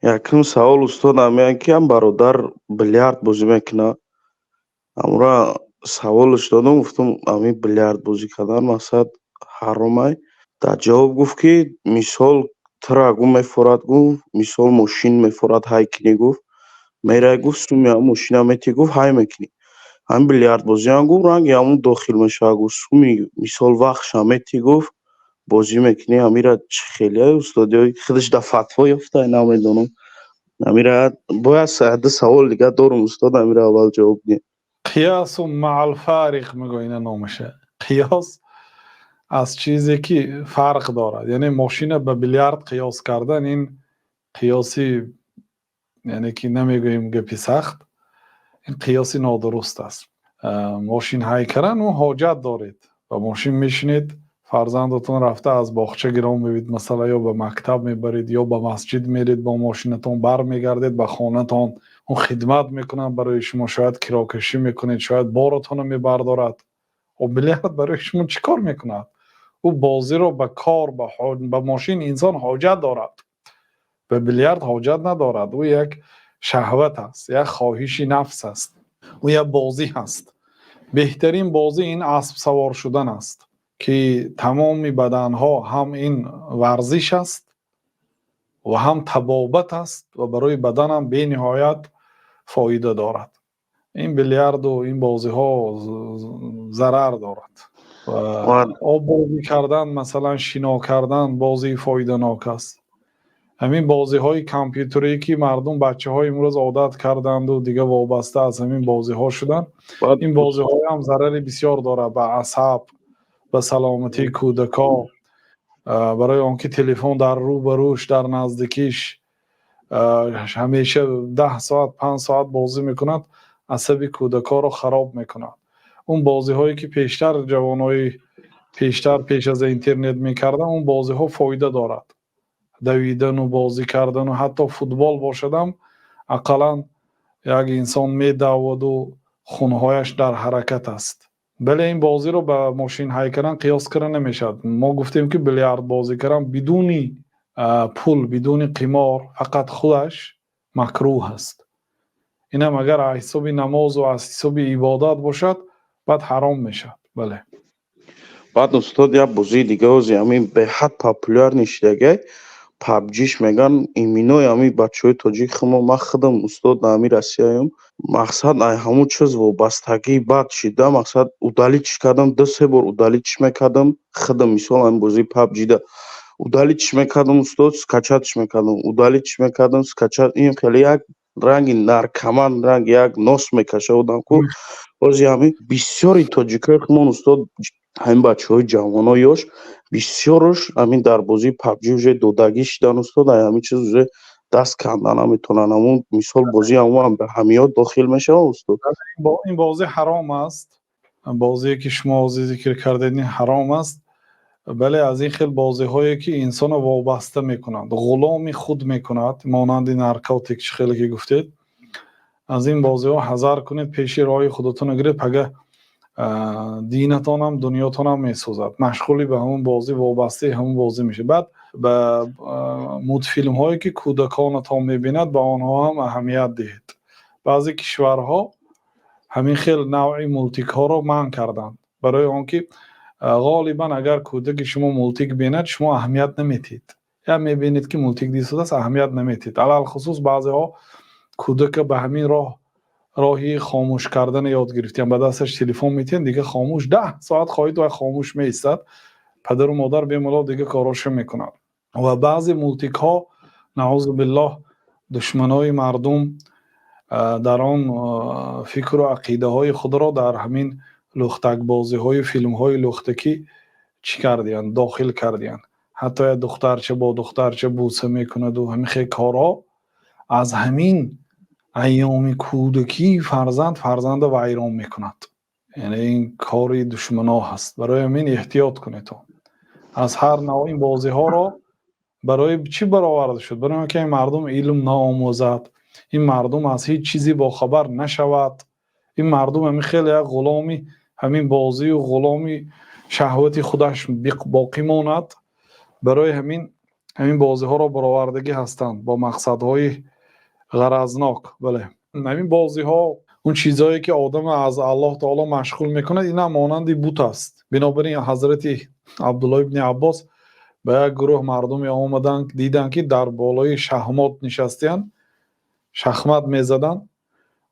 Yakın sağ ol usta намеян ки бародар бильярд бозӣ мекунад. Амра савол додам, гуфтам ами бильярд бозӣ кардан мақсад ҳаром ай? Дар ҷавоб гуфт ки мисол трак мефорад, гуфт мисол мошин мефорад ҳай кинӣ, гуфт мерай, гуфт суми ҳам мошина метӣ, гуфт ҳай мекунӣ. Ҳамин бильярд бозиам гуфт ранги ҳамун дохил мешавад, гуфт суми мисол вахтшам метӣ, гуфт бозӣ мекунӣ. Ҳамира чӣ хеле устодиҳои худаш дар фатво ёфтае намедонам. Амира бояд ду савол дига дорум устод, амира аввал ҷавоб диҳем. قیاس مع الفارق میگوین نامشه. قیاس از چیزی که فرق دارد، یعنی ماشین به بیلیارد قیاس کردن این قیاسی، یعنی که نمیگوییم گپی سخت، این قیاسی نادرست است. ماشین های کردن و حاجت دارید و ماشین میشینید، فرزندتون رفته از باغچه گیرون میبید مثلا، یا به مکتب میبرید یا به مسجد میرید، با ماشینتون بر میگردید به خانهتون، اون خدمت میکنن برای شما، شاید کراکشی میکنید، شاید بارتون رو میبردارد. و بیلیارد برای شما چیکار میکند؟ او بازی رو به کار به ماشین انسان حاجت دارد، به بیلیارد حاجت ندارد. او یک شهوت است، یک خواهش نفس است، او یک بازی هست. بهترین بازی این اسب سوار شدن است که تمام بدنها هم این ورزش است و هم طبابت است و برای بدن هم به نهایت فایده دارد. این بیلیارد و این بازی ها ضرر دارد و آب بازی کردن، مثلا شنا کردن، بازی فایده ناک است. همین بازی های کامپیوتری که مردم بچه های امروز عادت کردند و دیگه وابسته از همین بازی ها شدن، این بازی های هم ضرر بسیار داره به اعصاب، به سلامتی کودکان. برای آنکه تلفن در رو بروش، در نزدیکیش همیشه 10 ساعت 5 ساعت بازی میکند، عصب کودکان رو خراب میکند. اون بازی هایی که پیشتر جوانای پیش از اینترنت میکردن، اون بازی ها فایده دارد. دویدن و بازی کردن و حتی فوتبال باشدم، اقلا یک انسان میدود و خونهایش در حرکت است. بله این بازی رو به ماشین های کردن قیاس کردن نمیشد. ما گفتیم که بیلیارد بازی کردن بدون پول، بدون قمار، فقط خودش مکروه است. اینم اگر حساب نماز و حساب عبادت باشد بعد حرام میشد. بله. بعد устод як бозии дига ози ҳамин беҳад популяр ништагай пабҷиш меган иминои ҳамин бачаҳои тоҷики мо. ман худам устод дар ҳамин Россияям, мақсад ай ҳамун чиз вобастагии бад шида, мақсад удалитиш кардам, 2-3 бор удалитиш мекардам худам. мисол ҳамин бозии пабҷида удалитиш мекардам устод, скачатиш мекардам, удалитиш мекардам, скачат. ин хеле як ранги наркоман, ранги як нос мекаша одам ку ози ҳамин бисёри тоҷикои хумон устод, ҳамин бачаҳои ҷавоно ёш бисёраш ҳамин дар бозии пабҷи уже додагӣ шидан устод. ай ҳамин чиз уже даст кандан наметавонанд. ҳамун мисол бозии ҳамон ба ҳамиёт дохил мешавад устод. این بازی حرام است. بازی که شما ذکر کردید این حرام است. بله از این خیلی بازی هایی که انسان وابسته میکنند، غلام خود میکند، مانند نارکوتیک خیلی که گفتید. از این بازی ها حذر کنید، پیش راه خودتون گیرید. اگه دینتان هم دنیاتان هم میسوزد، مشغولی به همون بازی وابسته همون بازی میشه. بعد به مود فیلم هایی که کودکانتان میبیند به آنها هم اهمیت دهید. بعضی کشورها همین خیلی نوعی مولتیک ها رو منع کردند، برای آنکه غالبا اگر کودک شما مولتیک بیند شما اهمیت نمیتید، یا میبینید که مولتیک دیسته است اهمیت نمیتید. علل خصوص بعضی ها کودک به همین راهی خاموش کردن یاد گرفتن، به دستش تلفن میتین دیگه خاموش 10 ساعت خواهید و خاموش میستد، پدر و مادر بیملا دیگه کاراش میکنند. و بعضی مولتیک ها نعوذ بالله دشمنای مردم در آن فکر و عقیده های خود را در همین لختک بازی های فیلم های لختکی چی کردین؟ داخل کردین. حتی دخترچه با دخترچه بوسه میکند و همین خیلی کارها از همین ایام کودکی فرزند ویران میکند. یعنی این کاری دشمنا هست. برای همین احتیاط کنید. از هر نوع این بازی ها را برای چی برآورده شد؟ برای اینکه این مردم علم نآموزد، این مردم از هیچ چیزی با خبر نشود، این مردم همین خیلی غلامی همین بازی و غلامی شهوت خودش باقی ماند. برای همین همین بازی‌ها رو برآوردگی هستند با مقصدهای غرضناک. بله، همین بازی‌ها اون چیزایی که آدم از الله تعالی مشغول میکنه اینا مانند بت است. بنابراین حضرت عبدالله ابن عباس به یک گروه مردمی آمدن دیدن که در بالای شهمات نشستن، شخمت میزدن،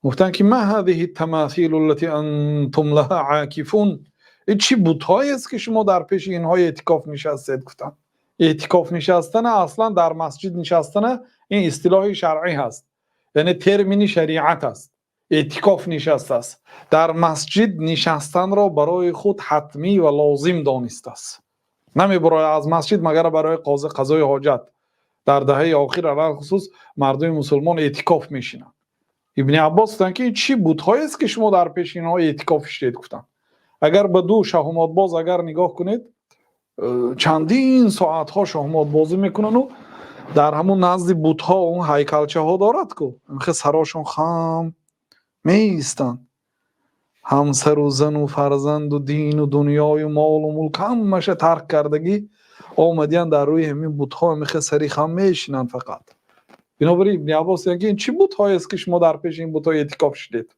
گفتن که ما هذه التماثيل التي انتم لها عاکفون، این چی بت‌هایی است که شما در پیش اینها اعتکاف نشستید؟ گفتن اعتکاف نشستن اصلا در مسجد نشستن این اصطلاح شرعی هست، یعنی ترمینی شریعت است. اعتکاف نشسته است، در مسجد نشستن را برای خود حتمی و لازم دانسته است. نمی برای از مسجد مگر برای قضای حاجت. در دهه آخر علی خصوص مردم مسلمان اعتکاف میشینند. ابن عباس گفتن که چی بت‌هایی است که شما در پیش اینها اعتکاف شدید؟ گفتن اگر به دو شهامت باز اگر نگاه کنید، چندین ساعت ها شهامت بازی میکنن و در همون نزد بت‌ها اون هیکلچه ها دارد که اینخه سراشون خم میستن، همسر و زن و فرزند و دین و دنیای و مال و ملک همش ترک کردگی آمدین در روی همین بت‌ها میخه سری خم میشینن فقط. بنابراین ابن عباس میگه این چی بت‌هایی است که شما در پیش این بت‌ها اعتکاف شدید؟